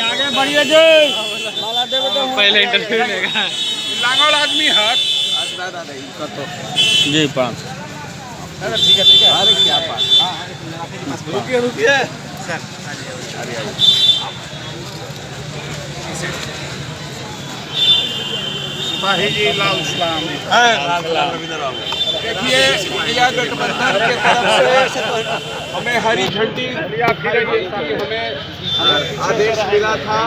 आगे बढ़िए जी, पहले इंटरव्यू लेगा लांगोल आदमी है जी। 5 ठीक है अरे क्या बात। रुकिए सर। जी लाल सलाम। देखिए, इंडिया गठबंधन के तरफ से हमें हरी झंडी हमें आदेश मिला था।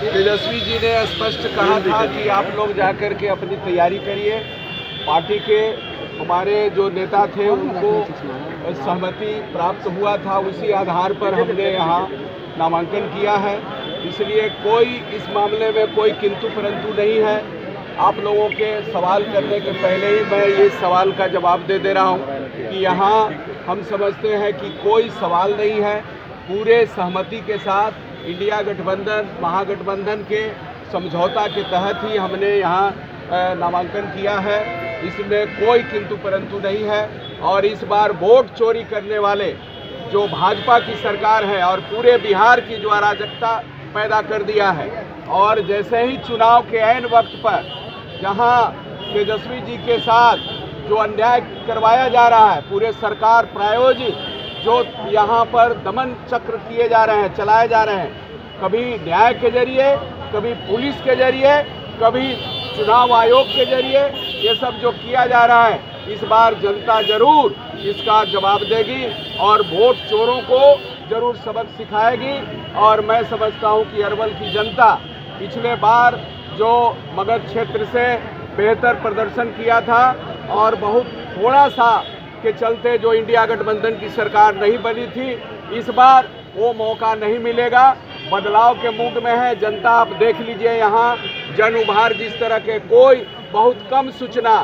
तेजस्वी जी ने स्पष्ट कहा था कि आप लोग जाकर के अपनी तैयारी करिए। पार्टी के हमारे जो नेता थे उनको सहमति प्राप्त हुआ था, उसी आधार पर हमने यहाँ नामांकन किया है। इसलिए कोई इस मामले में कोई किंतु परंतु नहीं है। आप लोगों के सवाल करने के पहले ही मैं ये सवाल का जवाब दे दे रहा हूँ कि यहाँ हम समझते हैं कि कोई सवाल नहीं है। पूरे सहमति के साथ इंडिया गठबंधन महागठबंधन के समझौता के तहत ही हमने यहाँ नामांकन किया है। इसमें कोई किंतु परंतु नहीं है। और इस बार वोट चोरी करने वाले जो भाजपा की सरकार है और पूरे बिहार की जो अराजकता पैदा कर दिया है, और जैसे ही चुनाव के ऐन वक्त पर जहां तेजस्वी जी के साथ जो अन्याय करवाया जा रहा है, पूरे सरकार प्रायोजित जो यहाँ पर दमन चक्र किए जा रहे हैं, चलाए जा रहे हैं, कभी न्याय के जरिए, कभी पुलिस के जरिए, कभी चुनाव आयोग के जरिए, ये सब जो किया जा रहा है, इस बार जनता जरूर इसका जवाब देगी और वोट चोरों को जरूर सबक सिखाएगी। और मैं समझता हूं कि अरवल की जनता पिछले बार जो मगध क्षेत्र से बेहतर प्रदर्शन किया था और बहुत थोड़ा सा के चलते जो इंडिया गठबंधन की सरकार नहीं बनी थी, इस बार वो मौका नहीं मिलेगा। बदलाव के मूड में है जनता। आप देख लीजिए यहाँ जन उभार जिस तरह के, कोई बहुत कम सूचना,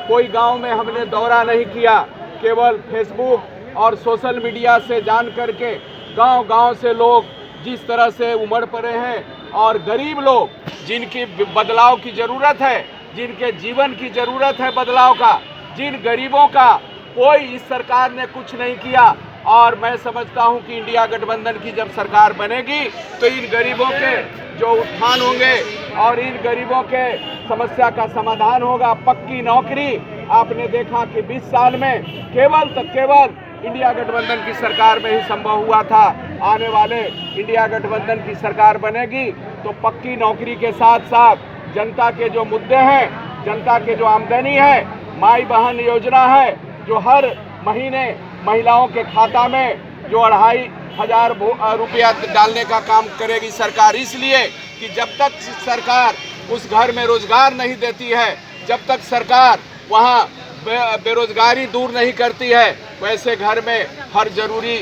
कोई गांव में हमने दौरा नहीं किया, केवल फेसबुक और सोशल मीडिया से जान करके गांव-गांव से लोग जिस तरह से उमड़ पड़े हैं, और गरीब लोग जिनकी बदलाव की ज़रूरत है, जिनके जीवन की ज़रूरत है बदलाव का, जिन गरीबों का कोई इस सरकार ने कुछ नहीं किया। और मैं समझता हूं कि इंडिया गठबंधन की जब सरकार बनेगी तो इन गरीबों के जो उत्थान होंगे और इन गरीबों के समस्या का समाधान होगा। पक्की नौकरी आपने देखा कि 20 साल में केवल इंडिया गठबंधन की सरकार में ही संभव हुआ था। आने वाले इंडिया गठबंधन की सरकार बनेगी तो पक्की नौकरी के साथ साथ जनता के जो मुद्दे हैं, जनता के जो आमदनी है, माई बहन योजना है जो हर महीने महिलाओं के खाता में जो 2,500 रुपया डालने का काम करेगी सरकार। इसलिए कि जब तक सरकार उस घर में रोजगार नहीं देती है, जब तक सरकार वहाँ बेरोजगारी दूर नहीं करती है, वैसे घर में हर जरूरी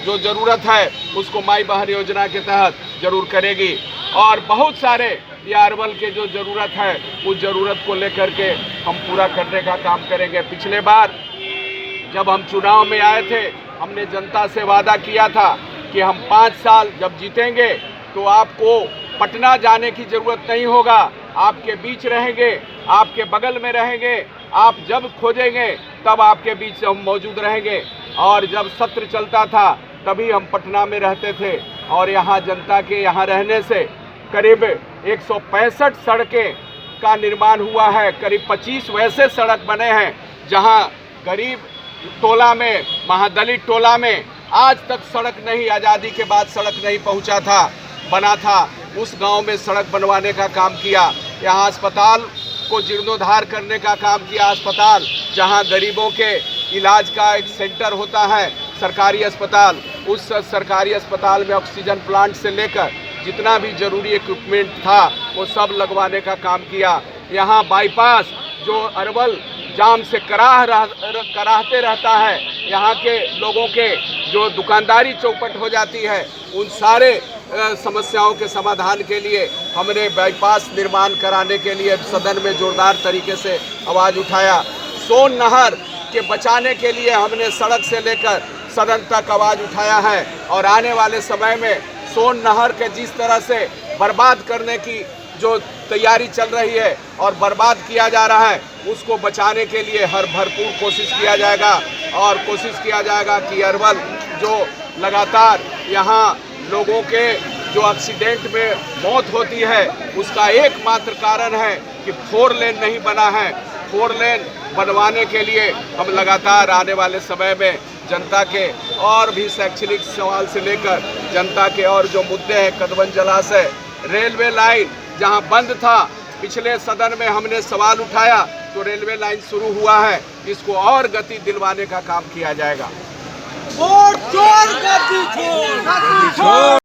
जो ज़रूरत है उसको माई बहन योजना के तहत जरूर करेगी। और बहुत सारे ये अरवल के जो ज़रूरत है उस ज़रूरत को लेकर के हम पूरा करने का काम करेंगे। पिछले बार जब हम चुनाव में आए थे, हमने जनता से वादा किया था कि हम 5 साल जब जीतेंगे तो आपको पटना जाने की ज़रूरत नहीं होगा, आपके बीच रहेंगे, आपके बगल में रहेंगे, आप जब खोजेंगे तब आपके बीच हम मौजूद रहेंगे। और जब सत्र चलता था तभी हम पटना में रहते थे, और यहाँ जनता के यहाँ रहने से करीब 165 सड़कें का निर्माण हुआ है। करीब 25 वैसे सड़क बने हैं जहाँ गरीब टोला में, महादलित टोला में आज तक सड़क नहीं, आज़ादी के बाद सड़क नहीं पहुँचा था, बना था, उस गांव में सड़क बनवाने का काम किया। यहाँ अस्पताल को जीर्णोद्धार करने का काम किया। अस्पताल जहाँ गरीबों के इलाज का एक सेंटर होता है, सरकारी अस्पताल, उस सरकारी अस्पताल में ऑक्सीजन प्लांट से लेकर जितना भी जरूरी इक्विपमेंट था वो सब लगवाने का काम किया। यहाँ बाईपास जो अरवल जाम से कराहते रहता है, यहाँ के लोगों के जो दुकानदारी चौपट हो जाती है, उन सारे समस्याओं के समाधान के लिए हमने बाईपास निर्माण कराने के लिए सदन में जोरदार तरीके से आवाज़ उठाया। सोन नहर के बचाने के लिए हमने सड़क से लेकर सदन तक आवाज़ उठाया है और आने वाले समय में सोन नहर के जिस तरह से बर्बाद करने की जो तैयारी चल रही है और बर्बाद किया जा रहा है, उसको बचाने के लिए हर भरपूर कोशिश किया जाएगा और कोशिश किया जाएगा कि अरवल जो लगातार यहाँ लोगों के जो एक्सीडेंट में मौत होती है उसका एकमात्र कारण है कि 4 लेन नहीं बना है। 4 लेन बनवाने के लिए हम लगातार आने वाले समय में जनता के और भी शैक्षणिक सवाल से लेकर जनता के और जो मुद्दे हैं, कदवन जलाशय, रेलवे लाइन जहां बंद था, पिछले सदन में हमने सवाल उठाया तो रेलवे लाइन शुरू हुआ है, इसको और गति दिलवाने का काम किया जाएगा। वोट चोर, गद्दी छोड़।